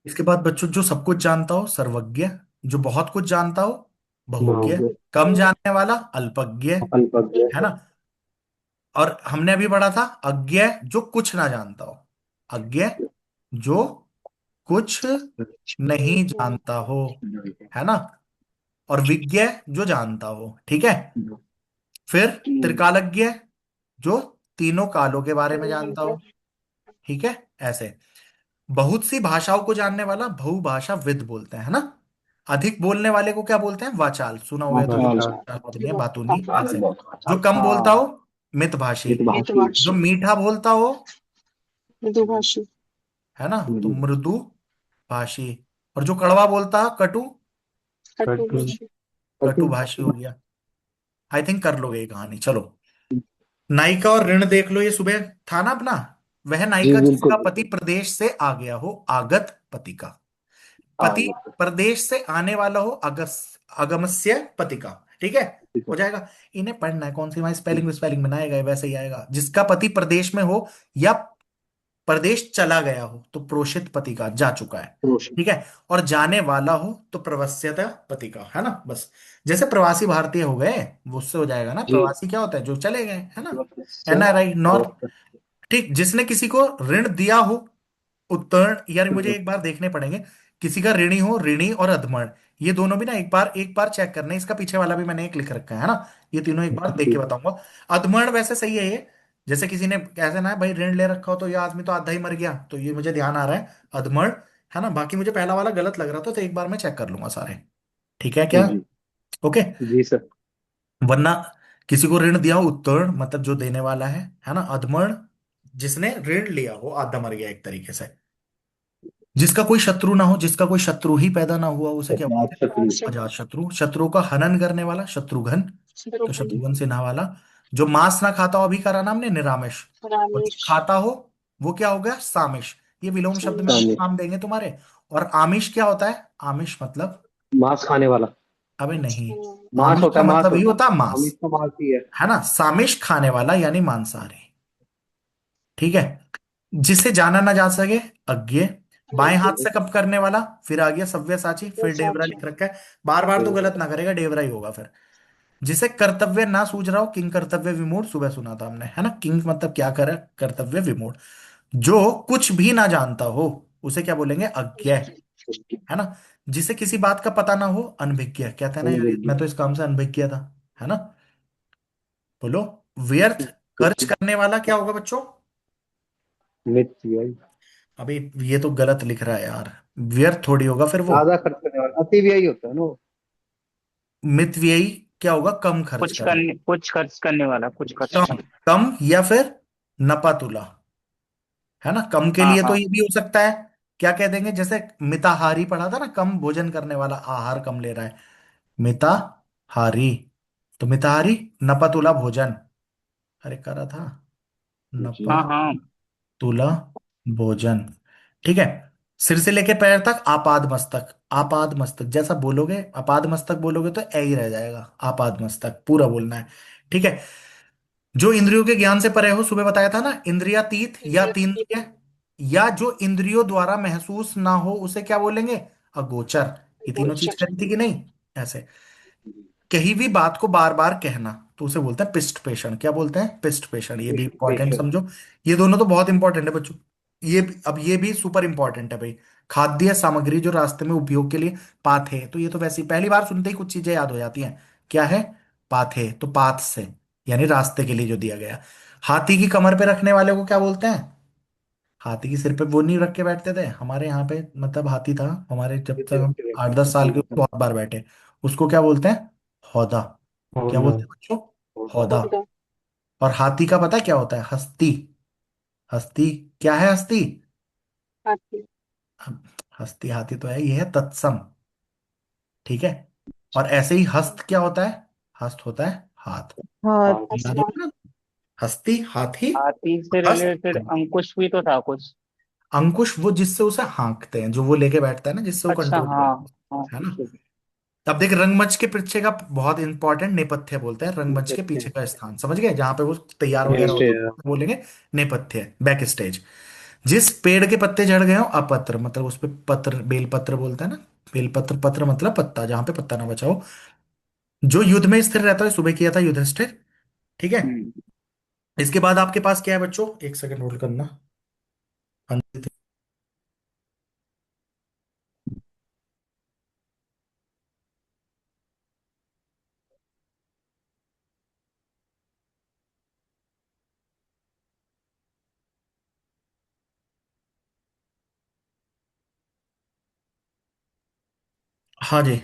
इसके बाद बच्चों, जो सब कुछ जानता हो सर्वज्ञ, जो बहुत कुछ जानता हो बहुज्ञ, बहुज्ञ। कम जानने वाला अल्पज्ञ, अल्पज्ञ। है ना। और हमने अभी पढ़ा था अज्ञ, जो कुछ ना जानता हो। अज्ञ, जो कुछ नहीं जानता हो, है ना। और विज्ञ, जो जानता हो, ठीक है। फिर त्रिकालज्ञ, जो तीनों कालों के बारे में जानता हो, ठीक है। ऐसे बहुत सी भाषाओं को जानने वाला बहुभाषाविद बोलते हैं, है ना। अधिक बोलने वाले को क्या बोलते हैं, वाचाल, सुना हुआ है तो वाचाल। बातूनी ऐसे। जो कम बोलता हो मितभाषी। मितभाषी। जो मीठा बोलता हो, मृदुभाषी। है ना, तो मृदु भाषी। और जो कड़वा बोलता है कटु, कटु। कटुभाषी। कटु। कटुभाषी हो गया। आई थिंक कर लोगे ये कहानी, चलो। नायिका और ऋण देख लो, ये सुबह था ना अपना। वह जी नायिका जिसका बिल्कुल। पति प्रदेश से आ गया हो, आगत पति का। पति आगे। प्रदेश से आने वाला हो, अगमस्य पति का, ठीक है। हो जाएगा। इन्हें पढ़ना है, कौन सी वहां स्पेलिंग स्पेलिंग में ना आएगा, वैसे ही आएगा। जिसका पति प्रदेश में हो या प्रदेश चला गया हो, तो प्रोषित पति का, जा चुका है, रोशन। ठीक है। और जाने वाला हो तो प्रवस्यता पति का, है ना, बस। जैसे प्रवासी भारतीय हो गए, वो उससे हो जाएगा ना। जी। प्रवासी क्या होता है, जो चले गए, है ना। से एनआरआई, नॉर्थ। प्रवक्ता। ठीक, जिसने किसी को ऋण दिया हो, उत्तीर्ण, यार मुझे एक बार देखने पड़ेंगे। किसी का ऋणी हो, ऋणी और अधमर्ण, ये दोनों भी ना एक बार चेक करना है। इसका पीछे वाला भी मैंने एक लिख रखा है ना। ये तीनों एक बार देख के जी। बताऊंगा। अधमर्ण वैसे सही है ये। जैसे किसी ने कैसे ना भाई ऋण ले रखा हो तो ये आदमी तो आधा ही मर गया, तो ये मुझे ध्यान आ रहा है अधमर्ण, है ना। बाकी मुझे पहला वाला गलत लग रहा था, तो एक बार मैं चेक कर लूंगा सारे। ठीक है क्या। जी। ओके। जी सर। वरना किसी को ऋण दिया हो, उत्तीर्ण मतलब जो देने वाला है ना। अधमर्ण, जिसने ऋण लिया हो, आधा मर गया एक तरीके से। जिसका कोई शत्रु ना हो, जिसका कोई शत्रु ही पैदा ना हुआ, उसे क्या अजात बोलते हैं, शत्रु। अजात शत्रु। शत्रु का हनन करने वाला शत्रुघ्न, तो शत्रुघ्न। शत्रुघ्न सिन्हा वाला। जो मांस ना खाता हो, अभी का नाम ने निरामिष। और जो रामेश। खाता हो, वो क्या हो गया, सामिष। ये विलोम शब्द में समीश। सामने। काम देंगे तुम्हारे। और आमिष क्या होता है, आमिष मतलब, मांस खाने वाला। अबे नहीं, मांस आमिष होता का है, मांस मतलब ही होता है। होता है हम मांस, इसका मांस ही है। है ना। सामिष खाने वाला यानी मांसाहारी, ठीक है। जिसे जाना ना जा सके, अज्ञे। बाएं हाथ से कब करने वाला, फिर आ गया सव्यसाची, फिर डेवरा साक्षी। लिख रखा है। बार बार तो गलत ना करेगा, डेवरा ही होगा फिर। जिसे कर्तव्य ना सूझ रहा हो, किंग कर्तव्य विमूढ़, सुबह सुना था हमने, है ना। किंग मतलब क्या करे, कर्तव्य विमूढ़। जो कुछ भी ना जानता हो, उसे क्या बोलेंगे, अज्ञ, है ना। जिसे किसी बात का पता ना हो, अनभिज्ञ। कहते हैं ना यार, मैं तो इस काम से अनभिज्ञ था, है ना। बोलो। व्यर्थ खर्च करने वाला क्या होगा बच्चों। मिथ्या। अभी ये तो गलत लिख रहा है यार, व्यर्थ थोड़ी होगा फिर वो। ज्यादा खर्च करने वाला अति व्ययी होता है ना वो। मितव्ययी क्या होगा, कम खर्च करने। कुछ खर्च करने वाला, कुछ खर्च। कम, कम या फिर नपातुला, है ना। कम के हाँ लिए तो हाँ। ये भी हो सकता है। क्या कह देंगे, जैसे मिताहारी पढ़ा था ना, कम भोजन करने वाला, आहार कम ले रहा है, मिताहारी। तो मिताहारी, नपातुला भोजन। अरे करा था, जी। हाँ हाँ। नपातुला भोजन, ठीक है। सिर से लेके पैर तक आपाद मस्तक। आपाद मस्तक जैसा बोलोगे, अपाद मस्तक बोलोगे तो ए ही रह जाएगा। आपाद मस्तक पूरा बोलना है, ठीक है। जो इंद्रियों के ज्ञान से परे हो, सुबह बताया था ना, इंद्रियातीत या तीन्द्रिय। या जो इंद्रियों द्वारा महसूस ना हो, उसे क्या बोलेंगे, अगोचर। ये तीनों चीज गोचर। करी थी कि नहीं, ऐसे। कहीं भी बात को बार बार कहना, तो उसे बोलते हैं पिष्ट पेषण। क्या बोलते हैं, पिष्ट पेषण। ये भी इंपॉर्टेंट पेशेंट। समझो। ये दोनों तो बहुत इंपॉर्टेंट है बच्चों। अब ये भी सुपर इंपॉर्टेंट है भाई। खाद्य सामग्री जो रास्ते में उपयोग के लिए, पाथे, तो ये तो वैसे ही पहली बार सुनते ही कुछ चीजें याद हो जाती हैं। क्या है, पाथे, तो पाथ से, यानी रास्ते के लिए जो दिया गया। हाथी की कमर पे रखने वाले को क्या बोलते हैं। हाथी की सिर पे वो नहीं रख के बैठते थे हमारे यहाँ पे, मतलब हाथी था हमारे, जब तक हम 8-10 साल के हुए, बहुत बार बैठे। उसको क्या बोलते हैं, हौदा। क्या होना। बोलते हैं बच्चों, हौदा। होगा। और हाथी का पता है क्या होता है, हस्ती। हस्ती, क्या है हस्ती। हाथी। अब हस्ती, हाथी तो है, ये है तत्सम, ठीक है। और ऐसे ही हस्त क्या होता है, हस्त होता है हाथ। हाथ। हाँ। याद होगा ना, हस्ती हाथी, हाथी से हस्त रिलेटेड अंकुश भी तो था कुछ। अंकुश, वो जिससे उसे हाँकते हैं, जो वो लेके बैठता है ना, जिससे वो अच्छा कंट्रोल हाँ। करता हाँ। है ना। अब देख, रंगमंच के पीछे का बहुत इंपॉर्टेंट नेपथ्य बोलते हैं, रंगमंच के पीछे का स्थान, समझ गए, जहां पे वो तैयार वगैरह होते हैं, बोलेंगे नेपथ्य, बैक स्टेज। जिस पेड़ के पत्ते झड़ गए हो अपत्र, मतलब उस पे पत्र, बेल पत्र बोलता है ना। बेल पत्र, पत्र मतलब पत्ता, जहां पे पत्ता ना बचा हो। जो युद्ध में स्थिर रहता है, सुबह किया था युधिष्ठिर। ठीक है। हम्म। इसके बाद आपके पास क्या है बच्चों, एक सेकंड होल्ड करना। हाँ जी।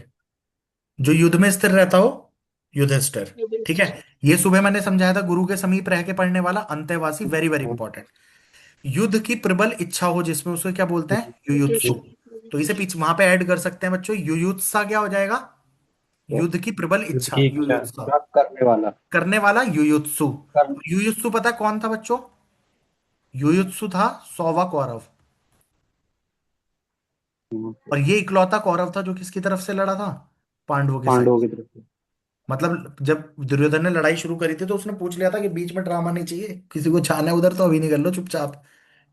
जो युद्ध में स्थिर रहता हो, युधिष्ठिर। ठीक है। ये सुबह मैंने समझाया था, गुरु के समीप रह के पढ़ने वाला, अंतेवासी, वेरी वेरी इंपॉर्टेंट। युद्ध की प्रबल इच्छा हो जिसमें, उसे क्या बोलते हैं, युयुत्सु। तो इसे पीछे वहां पे ऐड कर सकते हैं बच्चों, युयुत्सा क्या हो जाएगा, युद्ध की प्रबल युद्ध इच्छा, की इच्छा, युयुत्सा। प्राप्त करने वाला। करने वाला युयुत्सु। कर्म। युयुत्सु पता है कौन था बच्चों, युयुत्सु था 100वां कौरव। और ये इकलौता कौरव था जो किसकी तरफ से लड़ा था, पांडवों के साइड। पांडवों की तरफ से। मतलब जब दुर्योधन ने लड़ाई शुरू करी थी तो उसने पूछ लिया था कि बीच में ड्रामा नहीं चाहिए, किसी को जाना है उधर तो अभी नहीं कर लो चुपचाप।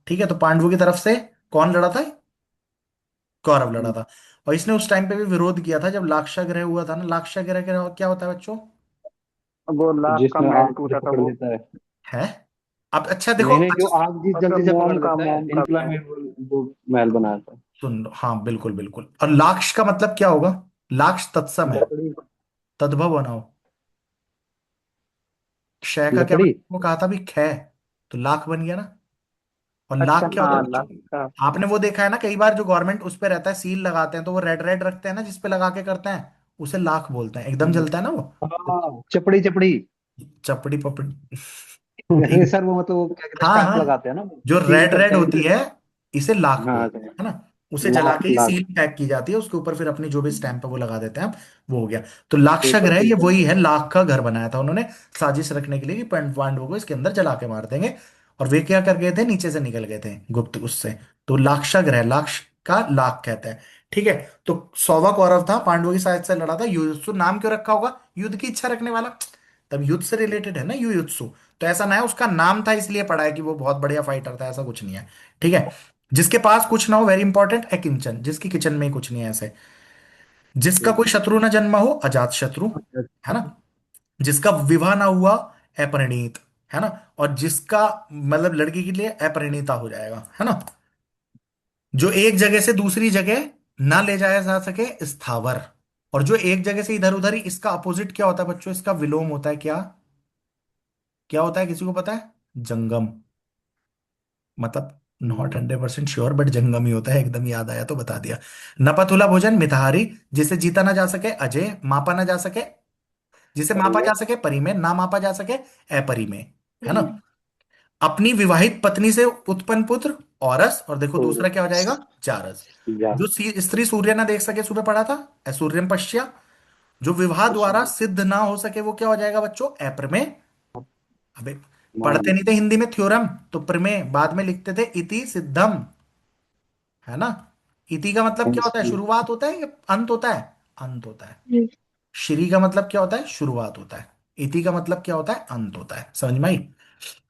ठीक है, तो पांडवों की तरफ से कौन लड़ा था, कौरव लड़ा था। और इसने उस टाइम पे भी विरोध किया था जब लाक्षागृह हुआ था ना। लाक्षागृह क्या होता है बच्चों, वो लाख का जिसमें महल आग जो टूटा था पकड़ वो। लेता है। है। अब अच्छा देखो, नहीं नहीं, जो अच्छा आग जिस मतलब जल्दी से पकड़ लेता है, मोम का महल। इनफ्लामेबल जो महल बनाया था। सुन लो, हाँ बिल्कुल बिल्कुल। और लाक्ष का मतलब क्या होगा, लाक्ष तत्सम है, लकड़ी। तद्भव बनाओ। क्षय का क्या लकड़ी। मतलब, वो कहा था भी क्षय, तो लाख बन गया ना। और अच्छा लाख क्या होता है हाँ, बच्चों, लाख का। आपने वो देखा है ना, कई बार जो गवर्नमेंट उस पे रहता है, सील लगाते हैं तो वो रेड रेड रखते हैं ना, जिस पे लगा के करते हैं, उसे लाख बोलते हैं, एकदम जलता है ना वो। तो हाँ, चपड़ी चपड़ी। चपड़ी पपड़ी। अरे ठीक। सर, वो मतलब वो क्या कहते हैं, हाँ स्टैंप हाँ, लगाते हैं ना, जो सील रेड रेड करते हैं होती जिसे। है, इसे लाख हाँ बोलते हैं, सर। है ना। उसे जला लाख के ही लाख। सील पैक की जाती है, उसके ऊपर फिर अपनी जो भी स्टैंप है वो लगा देते हैं आप। वो हो गया। तो लाक्षा पेपर ग्रह सील ये वही करते है, लाख का घर बनाया था उन्होंने, साजिश रखने के लिए कि पांडवों को इसके अंदर जला के मार देंगे। और वे क्या कर गए थे, नीचे से निकल गए थे गुप्त उससे। तो लाक्षा ग्रह, लाक्ष का लाख कहते हैं। ठीक है। तो 100वां कौरव था, पांडवों की साइड से लड़ा था। युयुत्सु नाम क्यों रखा होगा, युद्ध की इच्छा रखने वाला, तब युद्ध से रिलेटेड है ना युयुत्सु। तो ऐसा ना है उसका नाम था इसलिए पढ़ा है कि वो बहुत बढ़िया फाइटर था, ऐसा कुछ नहीं है। ठीक है। जिसके पास कुछ ना हो, वेरी इंपॉर्टेंट, अकिंचन, जिसकी किचन में ही कुछ नहीं है ऐसे। जिसका कोई शत्रु ना जन्मा हो, अजात शत्रु, हैं। है ना। जिसका विवाह ना हुआ, अपरिणीत, है ना। और जिसका मतलब लड़की के लिए अपरिणीता हो जाएगा, है ना। जो एक जगह से दूसरी जगह ना ले जाया जा सके, स्थावर। और जो एक जगह से इधर उधर ही, इसका अपोजिट क्या होता है बच्चों, इसका विलोम होता है क्या, क्या होता है, किसी को पता है, जंगम। मतलब नॉट 100% श्योर, बट जंगम ही होता है, एकदम याद आया तो बता दिया। नपतुला भोजन, मिताहारी, जिसे जीता ना जा सके, अजय, मापा ना जा सके, जिसे मापा जा सके परि में, ना मापा जा सके अपरि में, है ना। अपनी विवाहित पत्नी से उत्पन्न पुत्र, औरस, और देखो तो दूसरा क्या हो जाएगा, जारस। या जो स्त्री सूर्य ना देख सके, सुबह पढ़ा था, असूर्यम पश्या। जो विवाह द्वारा सिद्ध ना हो सके, वो क्या हो जाएगा बच्चों, अप्रमेय। अबे, पढ़ते मान। नहीं थे हिंदी में थ्योरम, तो प्रमेय बाद में लिखते थे इति सिद्धम, है ना। इति का मतलब क्या होता है, शुरुआत होता है या अंत होता है, अंत होता है। श्री का मतलब क्या होता है, शुरुआत होता है। इति का मतलब क्या होता है, अंत होता है, समझ में आई।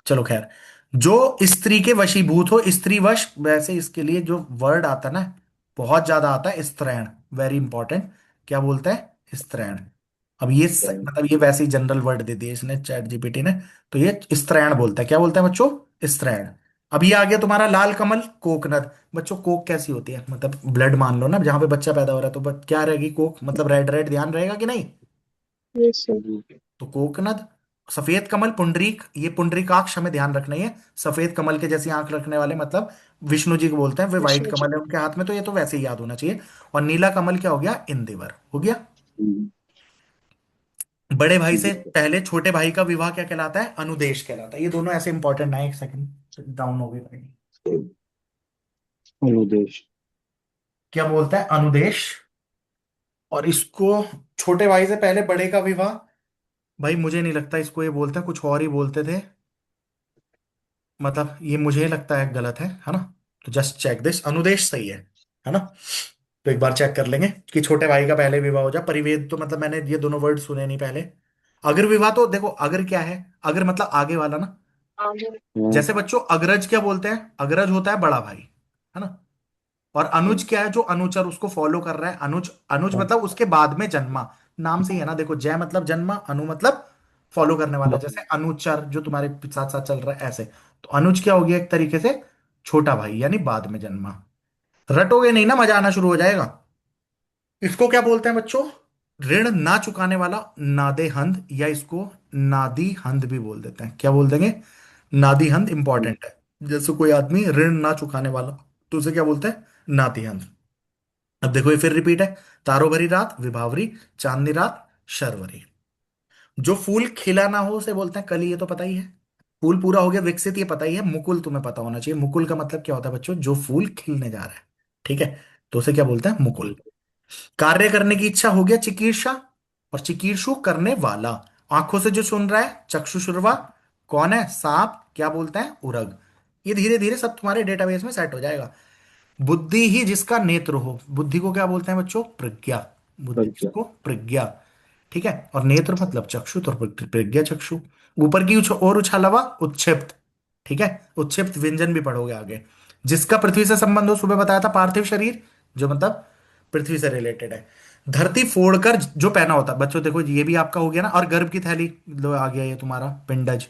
चलो खैर। जो स्त्री के वशीभूत हो, स्त्री वश, वैसे इसके लिए जो वर्ड आता है ना, बहुत ज्यादा आता है, स्त्रैण, वेरी इंपॉर्टेंट। क्या बोलता है, स्त्रैण। अब ये मतलब ये वैसे ही जनरल वर्ड दे दिए इसने, चैट जीपीटी ने। तो ये स्त्रैण बोलता है, क्या बोलता है बच्चों, स्त्रैण। अब ये आ गया तुम्हारा लाल कमल, कोकनद। बच्चों कोक कैसी होती है, मतलब ब्लड मान लो ना, जहां पे बच्चा पैदा हो रहा है, तो क्या रहेगी कोक, मतलब रेड रेड, ध्यान रहेगा कि नहीं। तो कोकनद। सफेद कमल, पुंडरीक, ये पुंडरीकाक्ष हमें ध्यान रखना ही है। सफेद कमल के जैसी आंख रखने वाले, मतलब विष्णु जी को बोलते हैं, वे व्हाइट कमल है उनके हाथ में, तो ये तो वैसे ही याद होना चाहिए। और नीला कमल क्या हो गया, इंदिवर हो गया। बड़े भाई से पहले छोटे भाई का विवाह क्या कहलाता है, अनुदेश कहलाता है। ये दोनों ऐसे इंपॉर्टेंट है, एक सेकंड डाउन हो गई। अनुदेश। क्या बोलता है, अनुदेश। और इसको, छोटे भाई से पहले बड़े का विवाह, भाई मुझे नहीं लगता इसको ये बोलते हैं, कुछ और ही बोलते थे। मतलब ये मुझे लगता है गलत है ना। तो जस्ट चेक दिस, अनुदेश सही है ना। तो एक बार चेक कर लेंगे कि छोटे भाई का पहले विवाह हो जाए। परिवेद तो मतलब मैंने ये दोनों वर्ड सुने नहीं पहले। अगर विवाह तो देखो, अगर क्या है, अगर मतलब आगे वाला ना, जैसे बच्चों अग्रज क्या बोलते हैं? अग्रज होता है बड़ा भाई, है ना। और अनुज क्या है? जो अनुचर उसको फॉलो कर रहा है, अनुज। अनुज मतलब उसके बाद में जन्मा। नाम से ही है ना, देखो, जय मतलब जन्मा, अनु मतलब फॉलो करने वाला। जैसे अनुचर जो तुम्हारे साथ साथ चल रहा है, ऐसे। तो अनुज क्या हो गया? एक तरीके से छोटा भाई, यानी बाद में जन्मा। रटोगे नहीं ना, मजा आना शुरू हो जाएगा। इसको क्या बोलते हैं बच्चों? ऋण ना चुकाने वाला नादेहंद, या इसको नादीहंद भी बोल देते हैं। क्या बोल देंगे? नादीहंद इंपॉर्टेंट है। जैसे कोई आदमी ऋण ना चुकाने वाला, तो उसे क्या बोलते हैं? नादीहंद। अब देखो ये फिर रिपीट है। तारो भरी रात, विभावरी, चांदनी रात, शर्वरी। जो फूल खिला ना हो उसे बोलते हैं कली, ये तो पता ही है। फूल पूरा हो गया विकसित, ये पता ही है। मुकुल तुम्हें पता होना चाहिए। मुकुल का मतलब क्या होता है बच्चों? जो फूल खिलने जा रहा है। ठीक है, तो उसे क्या बोलते हैं? मुकुल। कार्य करने की इच्छा हो गया चिकीर्षा, और चिकीर्षु करने वाला। आंखों से जो सुन रहा है चक्षुषुर्वा। कौन है? सांप। क्या बोलते हैं? उरग। ये धीरे धीरे सब तुम्हारे डेटाबेस में सेट हो जाएगा। बुद्धि ही जिसका नेत्र हो, बुद्धि को क्या बोलते हैं बच्चों? प्रज्ञा। बुद्धि को प्रज्ञा। ठीक है, और नेत्र मतलब चक्षु, तो प्रज्ञा चक्षु। ऊपर की और उछाला हुआ उत्क्षिप्त। ठीक है, उत्क्षिप्त व्यंजन भी पढ़ोगे आगे। जिसका पृथ्वी से संबंध हो, सुबह बताया था, पार्थिव शरीर, जो मतलब पृथ्वी से रिलेटेड है। धरती फोड़कर जो पहना होता है बच्चों, देखो ये भी आपका हो गया ना। और गर्भ की थैली, लो आ गया ये तुम्हारा पिंडज।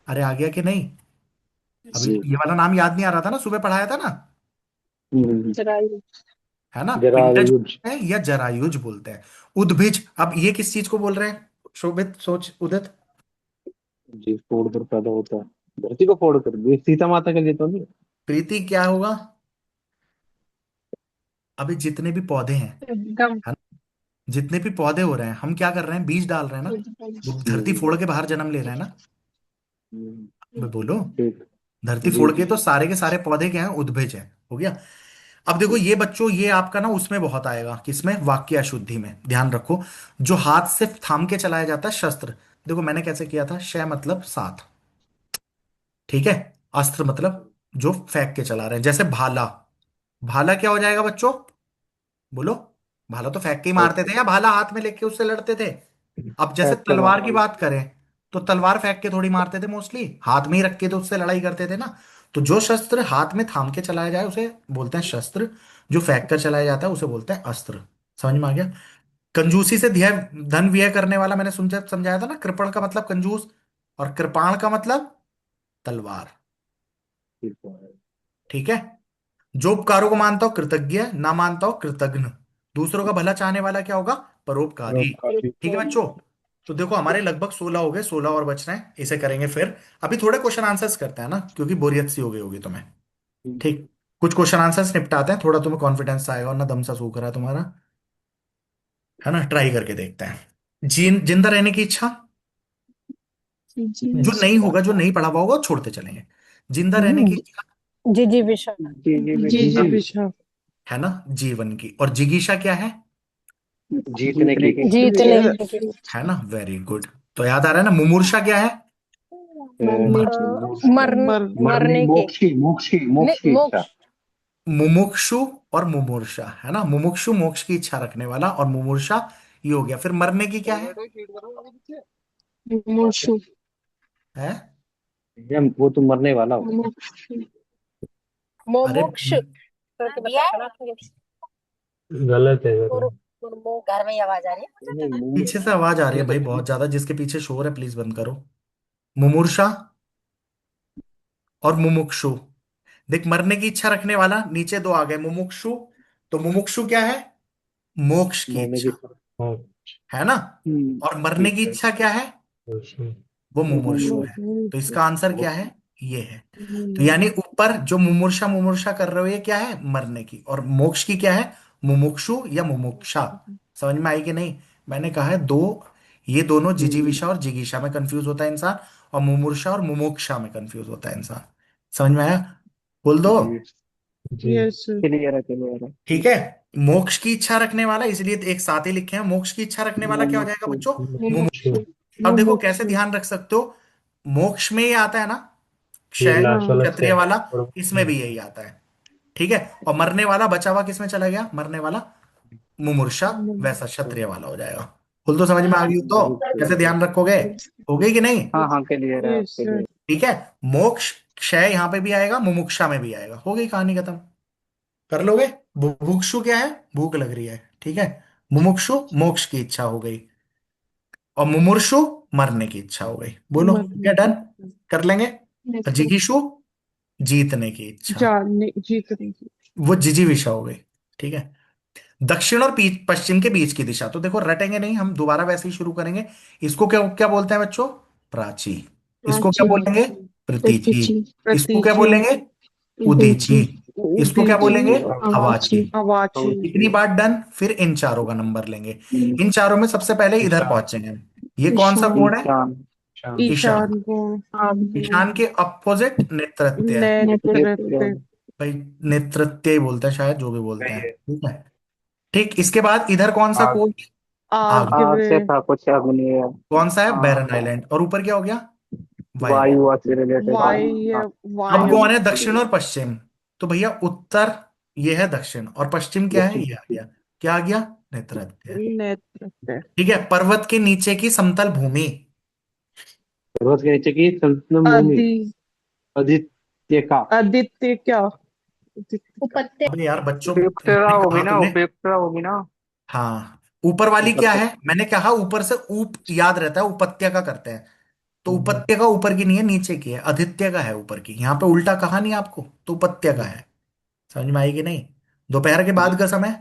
अरे आ गया कि नहीं? अभी जी। ये वाला नाम याद नहीं आ रहा था ना, सुबह पढ़ाया था ना, जरायु। है ना। पिंडज जरायुज। बोलते हैं या जरायुज बोलते हैं। उद्भिज, अब ये किस चीज को बोल रहे हैं? शोभित, सोच, उदित। जी, फोड़ कर पैदा होता है। धरती को फोड़ कर, ये सीता माता के लिए तो नहीं। प्रीति क्या होगा? अभी जितने भी पौधे हैं, गम। है ना, जितने भी पौधे हो रहे हैं, हम क्या कर रहे हैं? बीज डाल रहे हैं ना। वो धरती हम्म, फोड़ के बाहर जन्म ले रहे हैं ना। हम्म, मैं बोलो, ठीक। धरती जी फोड़ के जी। तो सारे के सारे पौधे क्या हैं? उद्भिज है। हो गया। अब देखो ये बच्चों, ये आपका ना उसमें बहुत आएगा, किसमें? वाक्य अशुद्धि में। ध्यान रखो, जो हाथ से थाम के चलाया जाता है शस्त्र। देखो मैंने कैसे किया था। शय मतलब साथ। ठीक है। अस्त्र मतलब जो फेंक के चला रहे हैं, जैसे भाला। भाला क्या हो जाएगा बच्चों? बोलो। भाला तो फेंक के ही मारते थे, या भाला हाथ में लेके उससे लड़ते थे? अब जैसे फेंक के तलवार की मारते बात करें, तो तलवार फेंक के थोड़ी मारते थे, मोस्टली हाथ में ही रख के तो उससे लड़ाई करते थे ना। तो जो शस्त्र हाथ में थाम के चलाया जाए उसे बोलते हैं शस्त्र। जो फेंक कर चलाया जाता है उसे बोलते हैं अस्त्र। समझ में आ गया? कंजूसी से धन व्यय करने वाला, मैंने समझाया था ना। कृपण का मतलब कंजूस, और कृपाण का मतलब तलवार। हैं। ठीक है। जो उपकारों को मानता हो कृतज्ञ, ना मानता हो कृतघ्न। दूसरों का भला चाहने वाला क्या होगा? परोपकारी। परोपकारी। ठीक है बच्चों। तो देखो हमारे लगभग 16 हो गए, 16 और बच रहे हैं, इसे करेंगे फिर। अभी थोड़े क्वेश्चन आंसर्स करते हैं ना, क्योंकि बोरियत सी हो गई होगी तुम्हें। ठीक। कुछ क्वेश्चन आंसर्स निपटाते हैं, थोड़ा तुम्हें कॉन्फिडेंस आएगा, और ना दम सा सूख रहा है तुम्हारा, है ना। ट्राई करके देखते हैं। जिंदा रहने की इच्छा। जो नहीं होगा, जो नहीं पढ़ा हुआ होगा वो छोड़ते चलेंगे। जिंदा रहने की इच्छा, जी जी विशाल। जी जी जी जी विशाल। विशाल। है ना, जीवन की। और जिगीशा क्या है? जीतने की। जीतने की। है ना, वेरी गुड। तो याद आ रहा है ना। मुमूर्षा क्या है? मर, मरने की। मोक्ष की, मोक्ष की इच्छा। मोक्ष। मुमुक्षु और मुमूर्षा, है ना। मुमुक्षु मोक्ष की इच्छा रखने वाला, और मुमूर्षा ये हो गया। फिर मरने की क्या है? मुमुक्षु। है। वो तो मरने वाला हो। मुमुक्षु। अरे मोमोक्ष करके बताया ना। गलत है मुर- घर में ही आवाज आ रही है। पीछे से आवाज आ रही है भाई बहुत ज्यादा, जिसके पीछे शोर है प्लीज बंद करो। मुमूर्षा और मुमुक्षु। देख, मरने की इच्छा रखने वाला, नीचे दो आ गए मुमुक्षु। तो मुमुक्षु क्या है? मोक्ष की मरने की। इच्छा, है ना। और मरने ठीक की है। इच्छा क्या है? वो मुमुक्षु है। तो इसका आंसर क्या मोक्ष। है? ये है। तो यानी ऊपर जो मुमूर्षा मुमूर्षा कर रहे हो, ये क्या है? मरने की। और मोक्ष की क्या है? मुमुक्षु या मुमुक्षा। समझ में आई कि नहीं? मैंने कहा है दो, ये दोनों जिजीविषा और जिगीषा में कंफ्यूज होता है इंसान, और मुमूर्षा और मुमुक्षा में कंफ्यूज होता है इंसान। समझ में आया? बोल दो। जी जी। यस क्लियर है, क्लियर है। ठीक है। मोक्ष की इच्छा रखने वाला, इसलिए एक साथ ही लिखे हैं। मोक्ष की इच्छा रखने वाला क्या हो जाएगा मुमुक्षु। बच्चों? मुमुक्षु। अब देखो कैसे मुमुक्षु। ध्यान रख सकते हो। मोक्ष में ये आता है ना, ये क्षय, लास्ट वाला क्षत्रिय से। वाला। इसमें भी यही आता है। ठीक है। और मरने वाला बचा हुआ किस में चला गया? मरने वाला मुमूर्षा, वैसा क्षत्रिय वाला हो जाएगा। फुल तो समझ में आ गई हो तो? कैसे ध्यान रखोगे? हो गई कि नहीं? हाँ हाँ क्लियर है आपके लिए। ठीक है। मोक्ष क्षय यहां पे भी आएगा, मुमुक्षा में भी आएगा, हो गई कहानी खत्म। कर लोगे? बुभुक्षु क्या है? भूख लग रही है, ठीक है। मुमुक्षु मोक्ष की इच्छा हो गई, और मुमुर्षु मरने की इच्छा हो गई। बोलो मरने क्या डन? की कर लेंगे। और नेक्स्ट जिगीषु जीतने की इच्छा, जानने जीतने की वो जिजीविषा हो गई। ठीक है। दक्षिण और पश्चिम के बीच की दिशा, तो देखो रटेंगे नहीं हम, दोबारा वैसे ही शुरू करेंगे। इसको क्या क्या बोलते हैं बच्चों? प्राची। इसको क्या प्राची बोलेंगे? प्रतीची। प्रतीची इसको क्या प्रतीची बोलेंगे? उदीची। उदीची इसको क्या उदीची बोलेंगे? अवाची अवाची। अवाची इतनी बात डन, फिर इन चारों का नंबर लेंगे। इन चारों में सबसे पहले इधर पहुंचेंगे हम। ये कौन सा ईशान कोड है? ईशान। ईशान को ईशान के अपोजिट नेत्रत्य है। नेतृत्व भाई नेतृत्य ही बोलते हैं शायद, जो भी बोलते हैं, ठीक है। ठीक, इसके बाद इधर कौन सा कोड? आग। आग से आग्रह था कुछ अग्नि है। कौन सा है? बैरन हाँ, आइलैंड। और ऊपर क्या हो गया? वायु। वायु से रिलेटेड है। हाँ, वायु अब वायु कौन है दक्षिण और पश्चिम? तो भैया उत्तर ये है दक्षिण, और पश्चिम क्या है? दक्षिण। ये आ गया। क्या आ गया? नेतृत्य। नेतृत्व ठीक है। पर्वत के नीचे की समतल भूमि। पर्वत के नीचे की संतुलन भूमि। आदि आदित्य का। आदित्य क्या आदित्य का उपत्य। अबे यार बच्चों, उपयुक्तता मैंने होगी कहा ना, तुम्हें। उपयुक्तता होगी ना। हाँ, ऊपर वाली ऊपर क्या से। है? मैंने कहा ऊपर से ऊप याद रहता है, उपत्य का करते हैं। तो उपत्य का ऊपर की नहीं है, नीचे की है। आदित्य का है ऊपर की, यहाँ पे उल्टा कहा नहीं आपको, तो उपत्य का है। समझ में आएगी नहीं? दोपहर के बाद जी। का समय।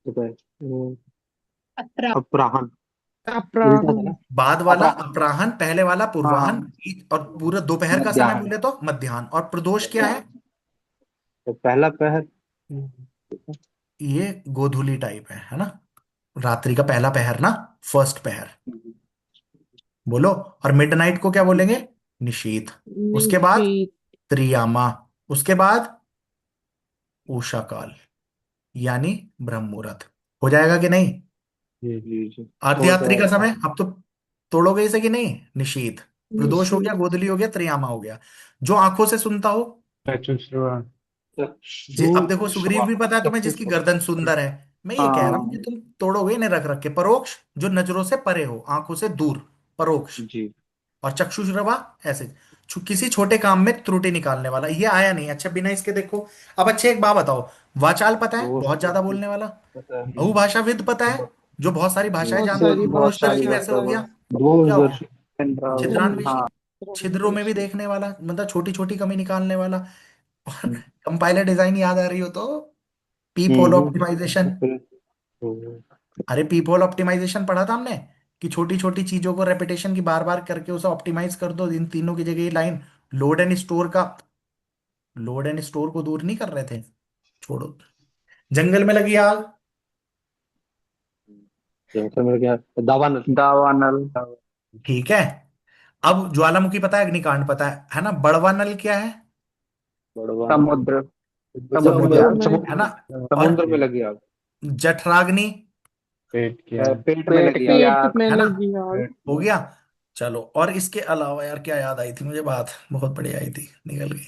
दोपहर। अत्र। अपराह्न। उल्टा था अपराह्न ना। बाद वाला अपराह्न। अपराह्न, पहले वाला पूर्वाह्न, हाँ, और पूरा दोपहर का समय मध्याह्न। बोले तो मध्याह्न। और प्रदोष क्या है? तो पहला पहर। ये गोधूली टाइप है ना? रात्रि का पहला पहर ना, फर्स्ट पहर। बोलो। और मिडनाइट को क्या बोलेंगे? निशीथ। उसके बाद निशीथ त्रियामा। उसके बाद उषा काल, यानी ब्रह्म मुहूर्त। हो जाएगा कि नहीं? जी जी जी। हो अर्धयात्री का जाएगा। समय अब तो तोड़ोगे इसे कि नहीं? निशीथ। प्रदोष हो गया, निशीथ गोधूली हो गया, त्रियामा हो गया। जो आंखों से सुनता हो। चक्षु अब देखो सुग्रीव भी पता है तुम्हें, चक्षु जिसकी गर्दन सुंदर है। मैं ये कह रहा हूं कि हाँ। तुम तोड़ोगे इन्हें रख रख के। परोक्ष, जो नजरों से परे हो, आंखों से दूर, परोक्ष। जी। और चक्षुश्रवा, ऐसे किसी छोटे काम में त्रुटि निकालने वाला। ये आया नहीं, अच्छा बिना इसके देखो। अब अच्छे एक बात बताओ, वाचाल पता है, वो बहुत ज्यादा बोलने वाला। पता है। बहुभाषाविद पता है, जो बहुत सारी भाषाएं बहुत जानता है। सारी बहुत सारी दूरदर्शी भाषाएं वैसे हो भाषा। गया। क्या हो गया? दूरदर्शन। छिद्रान्वेषी, हाँ। छिद्रों में भी देखने वाला, मतलब छोटी छोटी कमी निकालने वाला। और कंपाइलर डिजाइन याद आ रही हो तो पीप होल ऑप्टिमाइजेशन। हम्म। अरे पीप होल ऑप्टिमाइजेशन पढ़ा था हमने, कि छोटी छोटी चीजों को रेपिटेशन की बार बार करके उसे ऑप्टिमाइज कर दो। इन तीनों की जगह ये लाइन लोड एंड स्टोर का, लोड एंड स्टोर को दूर नहीं कर रहे थे। छोड़ो। जंगल में लगी आग। जैसे मेरे क्या, दावानल। दावानल। ठीक है। अब ज्वालामुखी पता है, अग्निकांड पता है ना? बड़वा नल क्या है? बड़वा समुद्र। समुद्र, समुद्र में है ना? और समुद्र में लगी आग। जठराग्नि, पेट में पेट लगी आग। पेट में है ना? लगी आग हो गया। चलो, और इसके अलावा यार क्या याद आई थी मुझे, बात बहुत बढ़िया आई थी, निकल गई।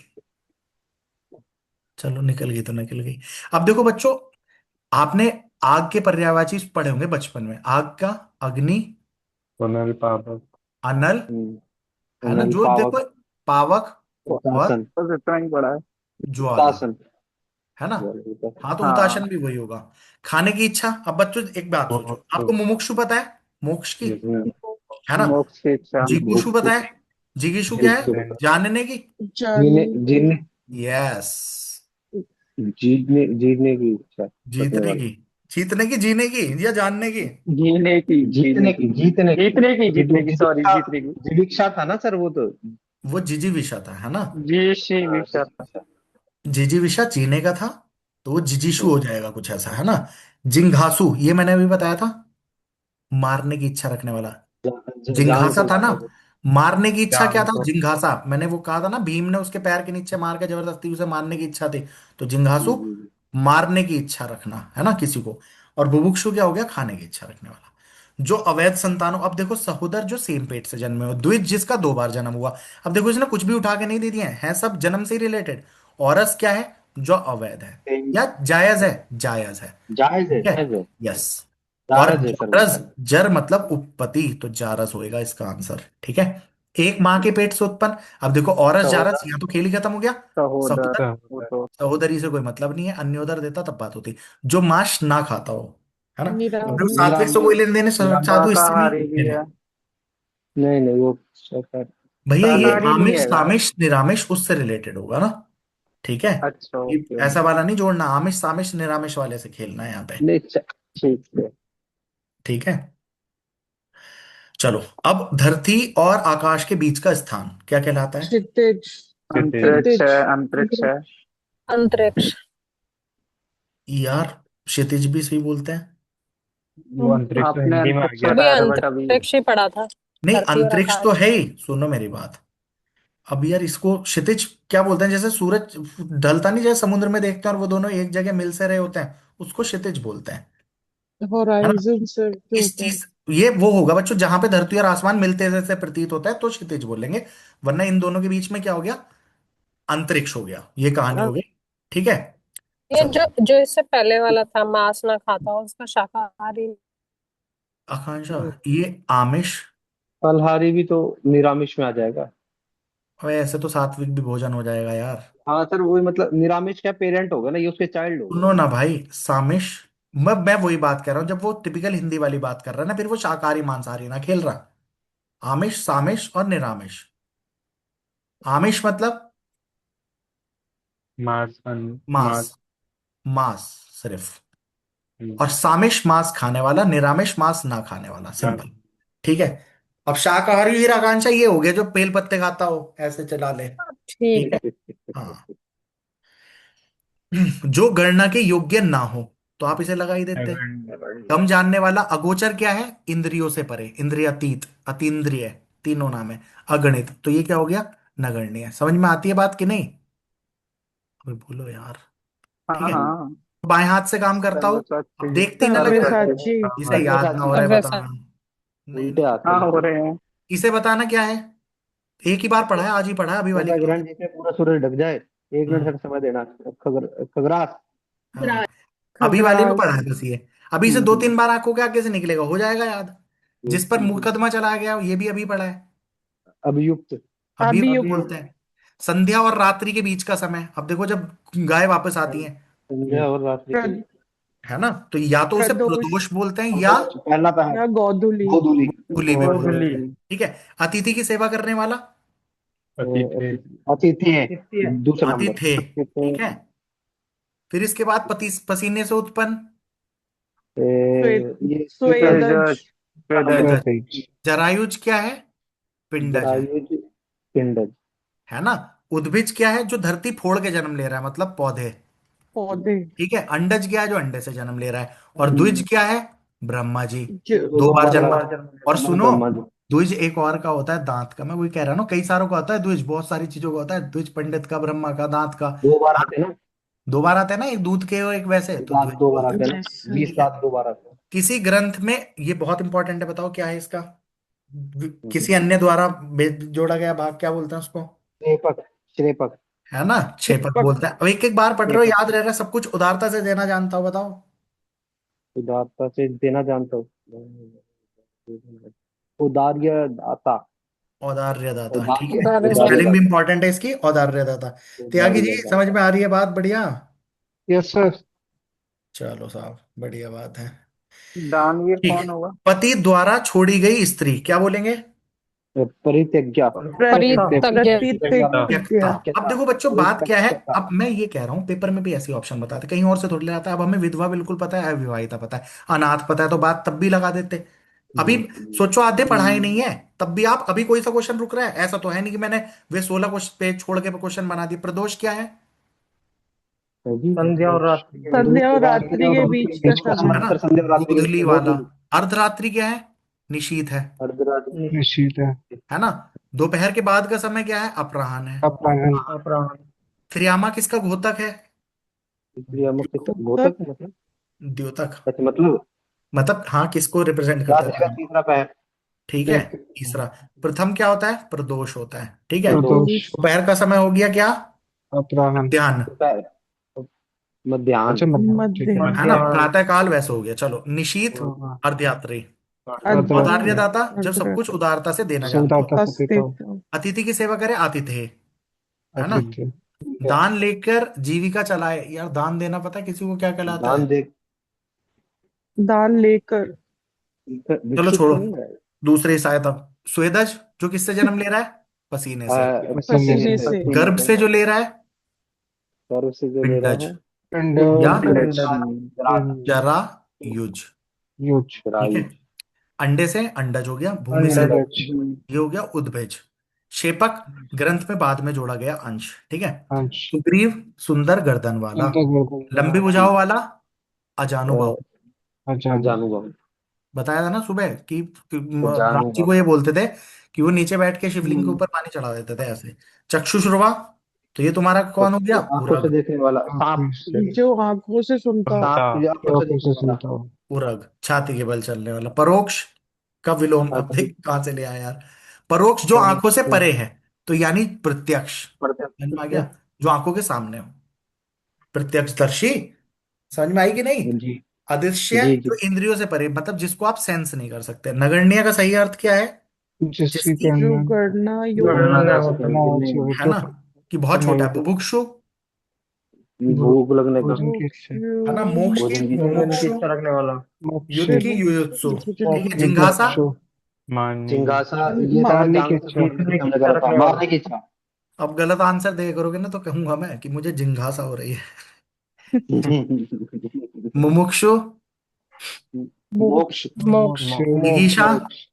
चलो निकल गई तो निकल गई। अब देखो बच्चों, आपने आग के पर्यायवाची पढ़े होंगे बचपन में। आग का अग्नि, अनल, है ना? अनल जो पावक। देखो, पावक और हुतासन। बस इतना ही पड़ा है। ज्वाला, हुतासन। है ना? हाँ, तो हाँ। हुताशन भी वही होगा। खाने की इच्छा। अब बच्चों एक बात सोचो, आपको मुमुक्षु पता है, मोक्ष की, है ना? मोक्ष की इच्छा। जिगुषु पता है, जिगीषु क्या है? जानने की। जीने जानने की जीने यस। जीतने जीतने की इच्छा रखने जीतने वाला। की, जीतने की, जीने की, या जानने की। जीने की जीतने की जीतने की जीतने की जीतने की, सॉरी, हाँ, जीतने की। जिलिक्षा था ना सर वो तो। वो जिजीविषा था, है ना? जी शी विषा। जिजीविषा जीने का था, तो वो जिजीशु हाँ। हो जाएगा कुछ ऐसा, है ना? जिंघासु, ये मैंने अभी बताया था, मारने की इच्छा रखने वाला। जान जिंघासा को। था ना? मारने की इच्छा क्या था? जिंघासा, मैंने वो कहा था ना, भीम ने उसके पैर के नीचे मार के जबरदस्ती उसे मारने की इच्छा थी। तो जिंघासु, मारने की इच्छा रखना, है ना, किसी को। और बुभुक्षु क्या हो गया? खाने की इच्छा रखने वाला। जो अवैध संतानों, अब देखो सहोदर जो सेम पेट से जन्मे हो, द्विज जिसका दो बार जन्म हुआ। अब देखो इसने कुछ भी उठा के नहीं दे दिए हैं सब जन्म से ही रिलेटेड। औरस क्या है? जो अवैध है, या जायज है? जायज है। जायज है, ठीक है। जायज है। यस। और जारज है सर वो। जारज, जर मतलब उपपति, तो जारस होएगा इसका आंसर, ठीक है। एक माँ के पेट से उत्पन्न। अब देखो, औरस जारस, सहोदर यहाँ तो खेल ही खत्म हो गया। सहोदर सहोदर, वो तो सहोदरी से कोई मतलब नहीं है, अन्योदर देता तब बात होती। जो मांस ना खाता हो, है ना। अब देखो निरामिष। सात्विक से कोई लेन देन है, साधु इससे भी शाकाहारी लेन भी देन है। है। नहीं नहीं वो शाकाहारी भैया ये शाकाहारी नहीं आमिष है यार। सामिष निरामिष उससे रिलेटेड होगा ना। ठीक है। अच्छा ये ओके। ऐसा वाला नहीं जोड़ना, आमिष सामिष निरामिष वाले से खेलना है यहाँ पे। नहीं ठीक है। ठीक है। चलो, अब धरती और आकाश के बीच का स्थान क्या कहलाता है? क्षितिज। अंतरिक्ष है क्षितिज। अंतरिक्ष है। अंतरिक्ष। यार, क्षितिज भी सही बोलते हैं। वो अंतरिक्ष तो आपने हिंदी में आ अंतरिक्ष गया। अभी बताया था बट अभी अंतरिक्ष ही पढ़ा था। नहीं, धरती और अंतरिक्ष तो आकाश। है ही, सुनो मेरी बात। अब यार इसको क्षितिज क्या बोलते हैं? जैसे सूरज ढलता नहीं, जैसे समुद्र में देखते हैं और वो दोनों एक जगह मिल से रहे होते हैं, उसको क्षितिज बोलते हैं। है ना। होराइजन से जो इस होता है। चीज, ये वो होगा बच्चों जहां पे धरती और आसमान मिलते जैसे प्रतीत होता है तो क्षितिज बोलेंगे। वरना इन दोनों के बीच में क्या हो गया? अंतरिक्ष हो गया, ये कहानी हो और गई। ठीक है। ये चलो, जो जो इससे पहले वाला था, मांस ना खाता हो, उसका शाकाहारी। आकांक्षा, ये आमिष। फलहारी भी तो निरामिष में आ जाएगा। और ऐसे तो सात्विक भी भोजन हो जाएगा यार। हाँ सर वही मतलब निरामिष क्या पेरेंट होगा ना ये उसके चाइल्ड हो गए। सुनो ना भाई, सामिश, मैं वही बात कर रहा हूँ, जब वो टिपिकल हिंदी वाली बात कर रहा है ना, फिर वो शाकाहारी मांसाहारी ना खेल रहा। आमिष सामिश और निरामिष। आमिष मतलब मार्स मांस, मार्स। मांस सिर्फ। और सामिश मांस खाने वाला, निरामिष मांस ना खाने वाला, सिंपल। ठीक है। अब शाकाहारी हीरा आकांक्षा ये हो गया जो बेल पत्ते खाता हो, ऐसे चला ले। ठीक ठीक है। है। हाँ। जो गणना के योग्य ना हो, तो आप इसे लगा ही देते। कम जानने वाला, अगोचर क्या है? इंद्रियों से परे, इंद्रियातीत, अतीन्द्रिय, तीनों नाम है। अगणित, तो ये क्या हो गया? नगण्य। समझ में आती है बात कि नहीं? अभी बोलो यार। ठीक हाँ है। हाँ। बाएं हाथ से काम करता हूं, अब सर्वसाक्षी देखते ही ना लगे हाथ। सव्यसाची। इसे याद ना हो रहा है सर्वसाक्षी बताना। सव्यसाची। नहीं उल्टे नहीं, हाथ से नहीं। हाँ हो रहे हैं। इसे बताना क्या है? एक ही बार पढ़ा है, आज ही पढ़ा है, अभी वाली ऐसा क्लास। ग्रहण जिसमें पूरा सूरज ढक जाए। एक मिनट हम्म। तक समय देना। खगरास। हाँ, अभी वाली में पढ़ा खग्रास। है बस ये। अभी इसे दो तीन बार आंखों के आगे से निकलेगा, हो जाएगा याद। जिस पर मुकदमा चला गया ये भी अभी पढ़ा है। अभियुक्त। अभी अभियुक्त। बोलते हैं। संध्या और रात्रि के बीच का समय, अब देखो जब गाय वापस आती है, संध्या और रात्रि के प्र- बीच। है ना, तो या तो उसे प्रदोष प्रदोष बोलते हैं या प्रदोष, पहला पहर। या गोधूली। गोधूली। कुली भी और बोलते हैं। ठीक है। अतिथि की सेवा करने वाला, अतिथि। अतिथि है दूसरा नंबर। अतिथे। ठीक है। फिर इसके बाद पसीने से उत्पन्न, ये स्वेदज। स्वेदज। स्वेदज। जरायुज क्या है? पिंडज है। जरायुज पिंडज। है ना। उद्भिज क्या है? जो धरती फोड़ के जन्म ले रहा है, मतलब पौधे। पौधे। ठीक है। अंडज क्या है? जो अंडे से जन्म ले रहा है। और द्विज क्या है? ब्रह्मा जी। जो दो दो बार बार जन्मा। और जन्म सुनो, ब्रह्मा जी। द्विज एक और का होता है दांत का, मैं वही कह रहा हूँ ना, कई सारों का होता है द्विज, बहुत सारी चीजों का होता है द्विज, पंडित का, ब्रह्मा का, दांत का। दो बार आते हैं ना। दो बार आते हैं ना, एक दूध के और एक वैसे, तो दांत द्विज दो बार बोलते आते हैं। हैं ना। जैसे 20 ठीक है। दांत दो बार आते हैं। किसी ग्रंथ में, ये बहुत इंपॉर्टेंट है, बताओ क्या है इसका? हम्म। किसी अन्य द्वारा जोड़ा गया भाग क्या बोलते हैं उसको? श्रेपक। श्रेपक। है ना, छेपक चिपक। बोलते हैं। अब एक एक बार पढ़ रहे हो, श्रेपक। याद रह रहा है सब कुछ, उदारता से देना जानता हो, बताओ। उदारता से देना जानता हूँ। उदार्य दाता। औदार्य दाता, ठीक है। उदार्य उदाहरण उदार्य स्पेलिंग भी दाता। इंपॉर्टेंट है इसकी, औदार्य दाता। त्यागी जी, उदार्य समझ दाता। में आ रही है बात? बढ़िया। Yes sir. चलो साहब, बढ़िया बात है। दानवीर ठीक है। कौन होगा? पति द्वारा छोड़ी गई स्त्री क्या बोलेंगे? परित्यज्ञा। परितज्ञ। त्यक्ता। प्रतिज्ञा। अब देखो बच्चों, बात क्या है, परित्यक्ता। अब मैं ये कह रहा हूं, पेपर में भी ऐसे ऑप्शन बताते, कहीं और से थोड़ी ले आता है। अब हमें विधवा बिल्कुल पता है, अविवाहिता पता है, अनाथ पता है, तो बात तब भी लगा देते। अभी सोचो, आधे पढ़ाई नहीं है तब भी आप, अभी कोई सा क्वेश्चन रुक रहा है? ऐसा तो है नहीं कि मैंने वे 16 क्वेश्चन पेज छोड़ के क्वेश्चन बना दिए। प्रदोष क्या है? संध्या और रात्रि के संध्या और रात्रि के बीच बीच का का समय। है ना। समांतर संध्या और रात्रि गोधूली के वाला। गोधूली। अर्धरात्रि क्या है? निशीथ है। अर्धरात्रि। निश्चित है। है ना। दोपहर के बाद का समय क्या है? अपराह्न है। अपराहन। अपराह्न। त्रियामा किसका घोतक है? इसलिए हम किस घोतक। घोतक मतलब। द्योतक। अच्छा मतलब मतलब हाँ, किसको रिप्रेजेंट करता है रात्रि का त्रियामा? तीसरा पहर। ठीक है। तीसरा। प्रथम क्या होता है? प्रदोष होता है। ठीक है। प्रदोष। प्रदोष। दोपहर का समय हो गया क्या? अपराहन। मध्याह्न। दोपहर। मध्याह्न। अच्छा मतलब ठीक है। है ना, मध्याह्न। प्रातः काल वैसे हो गया। चलो, निशीथ, हाँ, अर्धयात्री। औदार्यदाता जब सब कुछ अग्रता उदारता से देना जानता हो। सुदाता सतीता अस्तित्व अतिथि की सेवा करे आतिथ्य, है ना। अतिथि दान लेकर जीविका चलाए, यार दान देना पता है किसी को क्या कहलाता दान है? दे दान लेकर चलो भिक्षुक छोड़ो, तो नहीं है। दूसरे सहायता। स्वेदज जो किससे जन्म ले रहा है? पसीने से। पसीने से गर्भ से जो ले रहा है? गर्भ से जो ले रहा पिंडज है पिंड या पिंड, जरा युज, युज ठीक है। राइट। अंडे से अंडज हो गया, भूमि से अंडज ये हो गया उद्भिज। शेपक ग्रंथ में बाद में जोड़ा गया अंश, ठीक है। अंश सुग्रीव सुंदर गर्दन वाला। लंबी भुजाओं वाला अजानुबाहु। अजान जानूंगा बताया था ना सुबह कि राम जी जानूंगा। को ये बोलते थे कि वो नीचे बैठ के शिवलिंग के ऊपर पानी चढ़ा देते थे ऐसे। चक्षुश्रुवा, तो ये तुम्हारा कौन हो गया? आंखों से उरग। देखने वाला सांप। जो आंखों से सुनता हो। सांप जो आंखों से से देखने वाला। सुनता हो। उरग छाती के बल चलने वाला। परोक्ष का विलोम, अब देख कहां से ले आया यार। परोक्ष जो आंखों से परे है, तो यानी प्रत्यक्ष। समझ में आ गया? जो आंखों के सामने हो, प्रत्यक्षदर्शी। समझ में आई कि नहीं? जी अदृश्य जी जो जी। इंद्रियों से परे, मतलब जिसको आप सेंस नहीं कर सकते। नगण्य का सही अर्थ क्या है? जिसकी जिसकी, जो गणना गणना गणना योग्य कर हो। सके ना लेकिन अच्छी हो है तो ना, कि बहुत करना छोटा ही है। तो बुभुक्षु, भूख लगने का। भोजन की इच्छा है ना। मोक्ष की भोजन की मुमुक्षु। रखने वाला। मोक्ष युद्ध की युयुत्सु, ठीक है। जिंघासा, मुमुक्षु मानने की चिंगासा ये था मारने की जांग से इच्छा हमने करा था मारने की इच्छा। अब गलत आंसर दे करोगे ना तो कहूंगा मैं कि मुझे जिंघासा हो रही है। मुमुक्षु, मोक्ष। मोक्ष जिगीषा मोक्ष।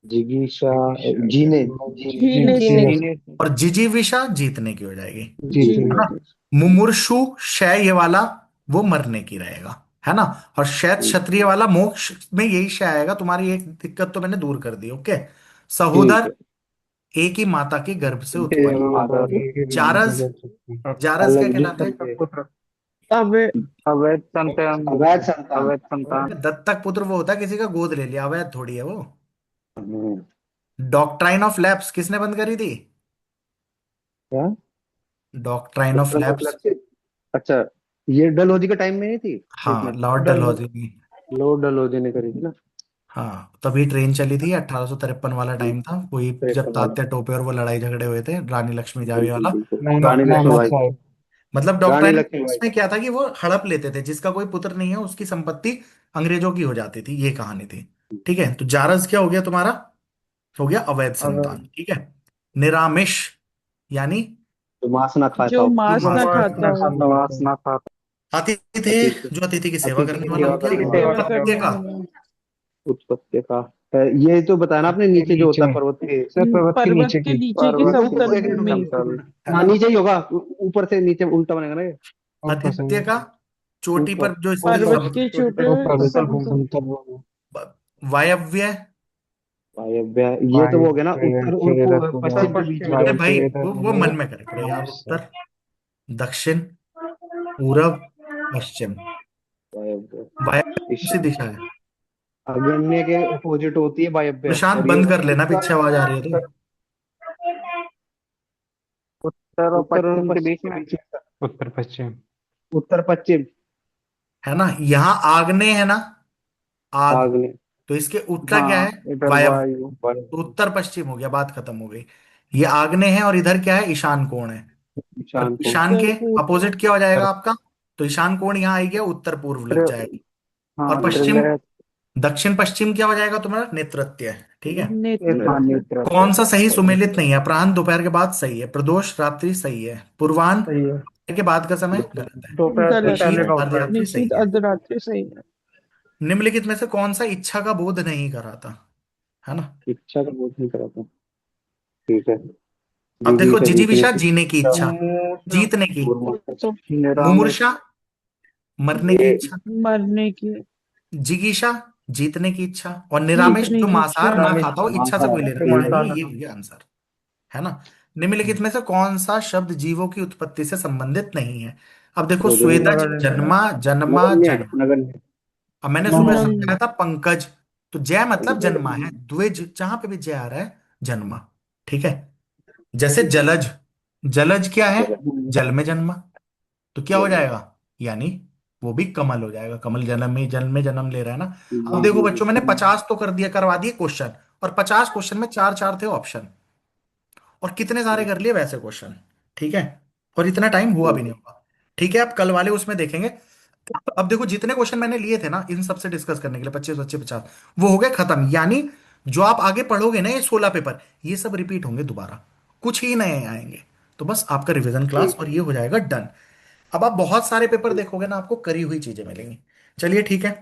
जिगीषा जीने जीने से जीने और जिजीविषा जीतने की हो जाएगी, है जीतने ना। जीने से मुमुर्षु शय ये वाला वो मरने की रहेगा, है ना। और शैत क्षत्रिय वाला मोक्ष में यही शय आएगा। तुम्हारी एक दिक्कत तो मैंने दूर कर दी, ओके। ठीक सहोदर है। एक ही माता के गर्भ से ये उत्पन्न। आदर जारज, जारज क्या अलग कहलाता है? दूसरे अबे अवैध संतान अवैध संतान। अवैध संतान दत्तक पुत्र वो होता है किसी का गोद ले लिया, अवैध थोड़ी है वो। हम्म, डॉक्ट्राइन ऑफ लैप्स किसने बंद करी थी? क्या डॉक्ट्राइन ऑफ डॉक्टर लैप्स, मतलब से। अच्छा ये डलहौजी के टाइम में नहीं थी। एक हाँ मिनट लॉर्ड डलहौजी की। लॉर्ड डलहौजी ने करी थी ना। हाँ तभी ट्रेन चली थी, 1853 वाला टाइम था वही, जब तिरपन वाला। तात्या टोपे और वो लड़ाई झगड़े हुए थे, रानी लक्ष्मी जावी बिल्कुल वाला। बिल्कुल। नहीं रानी नाना लक्ष्मीबाई। साहब मतलब रानी डॉक्ट्राइन लक्ष्मीबाई। में क्या था कि वो हड़प लेते थे, जिसका कोई पुत्र नहीं है उसकी संपत्ति अंग्रेजों की हो जाती थी, ये कहानी थी। ठीक है, तो जारज क्या हो गया तुम्हारा? हो गया अवैध संतान, ठीक है। निरामिष यानी जो मांस ना खाता जो हो। मांस मांस ना ना खाता खाता। हो। नवास ना था अतिथि अतिथि जो अतिथि की सेवा अतिथि करने की वाला सेवा हो गया। की करने वाला। सेवा औचित्य करने का, वाला। उत्पत्ति का ये तो बताना आपने नीचे जो होता नीचे है पर्वत के। सर पर्वत के पर्वत नीचे के की नीचे की समतल एक मिनट भूमि। रुको। है हाँ ना। नीचे ही होगा ऊपर से नीचे उल्टा बनेगा ना ये। ऊपर से आदित्य का चोटी ऊपर पर जो स्थित पर्वत सब। के छोटे ऊपर समतल। समतल भूमि वायव्य, वायव्य ये तो वो हो गया ना वायव्य उत्तर और प्रेरक पश्चिम के बीच में अरे जो। भाई वायव्य वो मन में करे करो यार। उत्तर, दक्षिण, पूरब, पश्चिम। वायव्य वायव्य कौन सी दिशा है? अग्रण्य के अपोजिट होती है वायव्य प्रशांत और ये बंद कर लेना, पीछे उत्तर। आवाज आ रही है तो। उत्तर और उत्तर और पश्चिम के बीच पश्चिम के में बीच में। उत्तर पश्चिम उत्तर पश्चिम। है ना, यहाँ आग्नेय है ना, आग। आग्नेय। तो इसके उत्तर क्या है? हाँ इधर वायव्य। वायु तो उत्तर पश्चिम हो गया, बात खत्म हो गई। ये आग्नेय है और इधर क्या है? ईशान कोण है। और ईशान को। ईशान उत्तर के पूर्व। अपोजिट क्या हो जाएगा उत्तर आपका? तो ईशान कोण यहाँ आई गया, उत्तर पूर्व लग जाएगा। और हाँ पश्चिम, दक्षिण पश्चिम क्या हो जाएगा तुम्हारा? नेतृत्य, ठीक है। नेत्र। नेत्र कौन सा सही सुमेलित नहीं है? अपराह्न दोपहर के बाद सही है, प्रदोष रात्रि सही है, पूर्वाह्न सही है के बाद का समय गलत है, दोपहर से गलत पहले निशीथ है। का होता है अर्धरात्रि सही निश्चित है। अर्धरात्रि सही है। निम्नलिखित में से कौन सा इच्छा का बोध नहीं कराता? है ना। इच्छा का बोध नहीं कराता। ठीक है। अब देखो, जिगीषा जीतने जिजीविषा की। जीने की इच्छा, जीतने की। गुरमुख। तो निरामिष मुमूर्षा मरने की ये इच्छा। मरने की। जिगीषा जीतने की इच्छा। और निरामिष जीतने जो की इच्छा। मांसाहार ना खाता हो, इच्छा से कोई लेना देना नहीं है, मांसाहार। ये हो गया आंसर, है ना। निम्नलिखित में से कौन सा शब्द जीवों की उत्पत्ति से संबंधित नहीं है? अब देखो, स्वेदज जन्मा, जन्मा, नगण्य है जन्म। नगण्य। अब मैंने सुबह नमन नन समझाया था पंकज, तो जय मतलब जन्मा है, द्विज जहां पे भी जय आ रहा है जन्मा, ठीक है। जैसे जलज, जलज क्या है? जल में जन्मा। तो क्या हो जाएगा? यानी वो भी कमल हो जाएगा। कमल जन्म में जन्म ले रहा है ना। अब देखो बच्चों, मैंने 50 तो कर दिया, करवा दिए क्वेश्चन, और 50 क्वेश्चन में चार चार थे ऑप्शन, और कितने सारे कर लिए वैसे क्वेश्चन। ठीक है, और इतना टाइम हुआ भी नहीं होगा। ठीक है, अब कल वाले उसमें देखेंगे। अब देखो, जितने क्वेश्चन मैंने लिए थे ना इन सबसे डिस्कस करने के लिए, 25 25 50, वो हो गए खत्म। यानी जो आप आगे पढ़ोगे ना, ये 16 पेपर, ये सब रिपीट होंगे दोबारा, कुछ ही नए आएंगे। तो बस आपका रिवीजन क्लास और ये हो जाएगा डन। अब आप बहुत सारे पेपर देखोगे ना, आपको करी हुई चीजें मिलेंगी। चलिए ठीक है।